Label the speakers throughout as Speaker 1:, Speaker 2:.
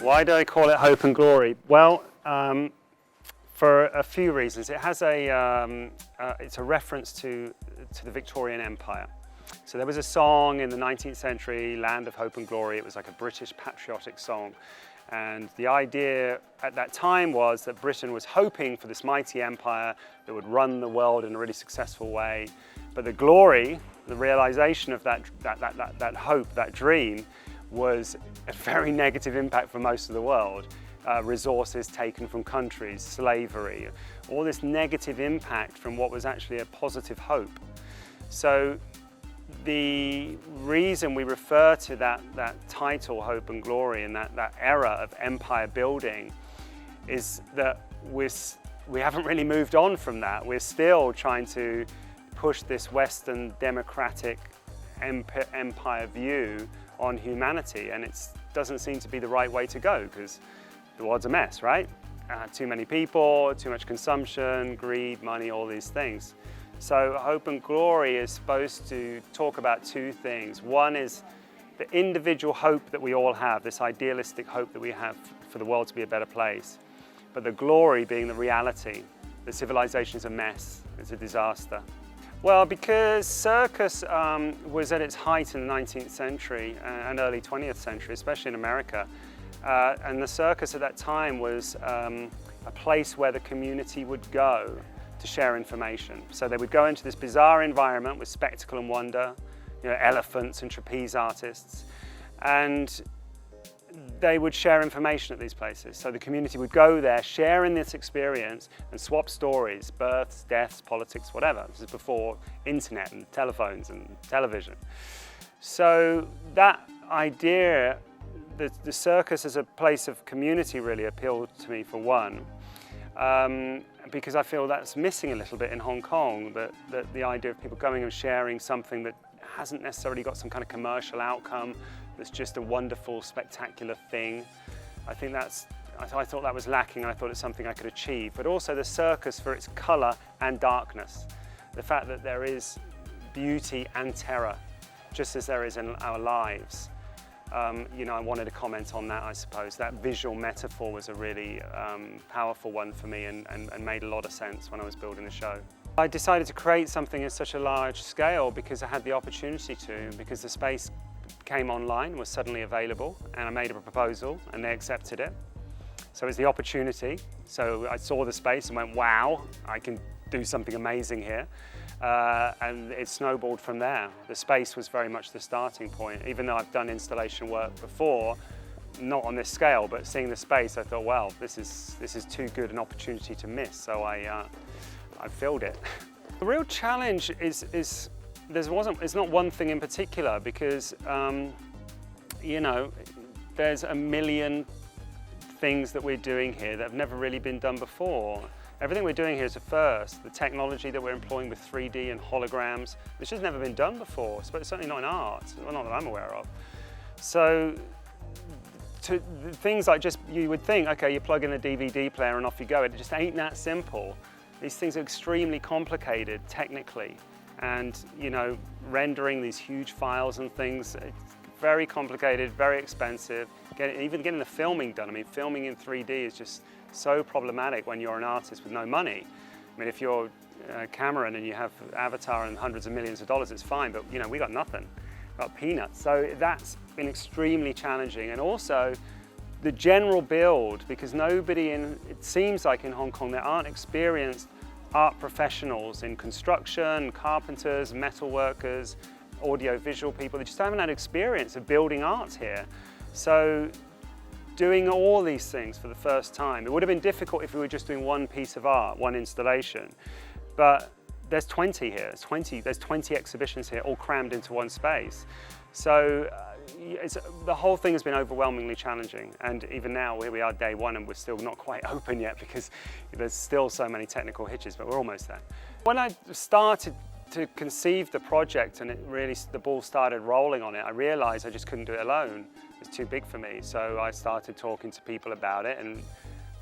Speaker 1: Why do I call it Hope and Glory? Well, for a few reasons. It has it's a reference to the Victorian Empire. So there was a song in the 19th century, Land of Hope and Glory. It was like a British patriotic song. And the idea at that time was that Britain was hoping for this mighty empire that would run the world in a really successful way. But the glory, the realization of that hope, that dream, was a very negative impact for most of the world. Resources taken from countries, slavery, all this negative impact from what was actually a positive hope. So the reason we refer to that title, Hope and Glory, and that era of empire building is that we haven't really moved on from that. We're still trying to push this Western democratic empire view on humanity, and it doesn't seem to be the right way to go because the world's a mess, right? Too many people, too much consumption, greed, money, all these things. So Hope and Glory is supposed to talk about two things. One is the individual hope that we all have, this idealistic hope that we have for the world to be a better place. But the glory being the reality. The civilization is a mess, it's a disaster. Well, because circus was at its height in the 19th century and early 20th century, especially in America. And the circus at that time was a place where the community would go to share information. So they would go into this bizarre environment with spectacle and wonder, elephants and trapeze artists, and they would share information at these places. So the community would go there, share in this experience and swap stories, births, deaths, politics, whatever. This is before internet and telephones and television. So that idea, the circus as a place of community really appealed to me for one. Because I feel that's missing a little bit in Hong Kong, that the idea of people going and sharing something that hasn't necessarily got some kind of commercial outcome, that's just a wonderful, spectacular thing. I thought that was lacking, and I thought it's something I could achieve. But also the circus for its colour and darkness. The fact that there is beauty and terror, just as there is in our lives. I wanted to comment on that, I suppose. That visual metaphor was a really powerful one for me and made a lot of sense when I was building the show. I decided to create something at such a large scale because I had the opportunity to, because the space came online, was suddenly available, and I made a proposal and they accepted it. So it was the opportunity. So I saw the space and went, wow, I can do something amazing here. And it snowballed from there. The space was very much the starting point. Even though I've done installation work before, not on this scale, but seeing the space, I thought, well, this is too good an opportunity to miss. So I filled it. The real challenge is it's not one thing in particular, because there's a million things that we're doing here that have never really been done before. Everything we're doing here is a first. The technology that we're employing with 3D and holograms, which has never been done before, but certainly not in art, well, not that I'm aware of. So things like you would think, okay, you plug in a DVD player and off you go. It just ain't that simple. These things are extremely complicated technically, and rendering these huge files and things, it's very complicated, very expensive. Even getting the filming done. I mean, filming in 3D is just so problematic when you're an artist with no money. I mean, if you're Cameron and you have Avatar and hundreds of millions of dollars, it's fine, but we got nothing, got peanuts. So that's been extremely challenging. And also the general build, because it seems like in Hong Kong there aren't experienced art professionals in construction, carpenters, metal workers, audio-visual people. They just haven't had experience of building art here. So doing all these things for the first time. It would have been difficult if we were just doing one piece of art, one installation, but there's 20 here, there's 20 exhibitions here, all crammed into one space. So the whole thing has been overwhelmingly challenging, and even now, here we are day one, and we're still not quite open yet because there's still so many technical hitches, but we're almost there. When I started to conceive the project and the ball started rolling on it, I realized I just couldn't do it alone. It was too big for me. So I started talking to people about it, and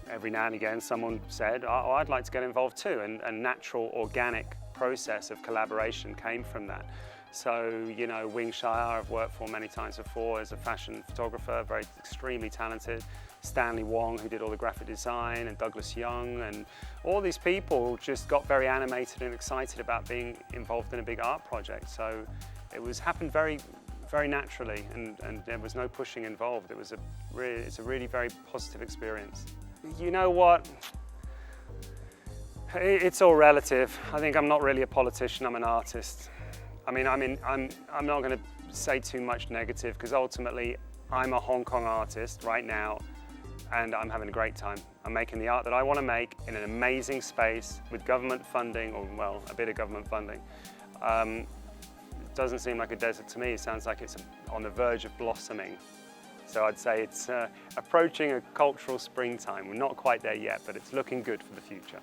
Speaker 1: every now and again someone said, oh, I'd like to get involved too. And natural, organic process of collaboration came from that. So, you know, Wing Shire I've worked for many times before as a fashion photographer, very extremely talented. Stanley Wong, who did all the graphic design, and Douglas Young, and all these people just got very animated and excited about being involved in a big art project. So it happened very, very naturally, and there was no pushing involved. It's a really very positive experience. You know what? It's all relative. I think I'm not really a politician, I'm an artist. I mean, I'm not going to say too much negative, because ultimately I'm a Hong Kong artist right now, and I'm having a great time. I'm making the art that I want to make in an amazing space with government funding, or well, a bit of government funding. It doesn't seem like a desert to me. It sounds like it's on the verge of blossoming. So I'd say it's approaching a cultural springtime. We're not quite there yet, but it's looking good for the future.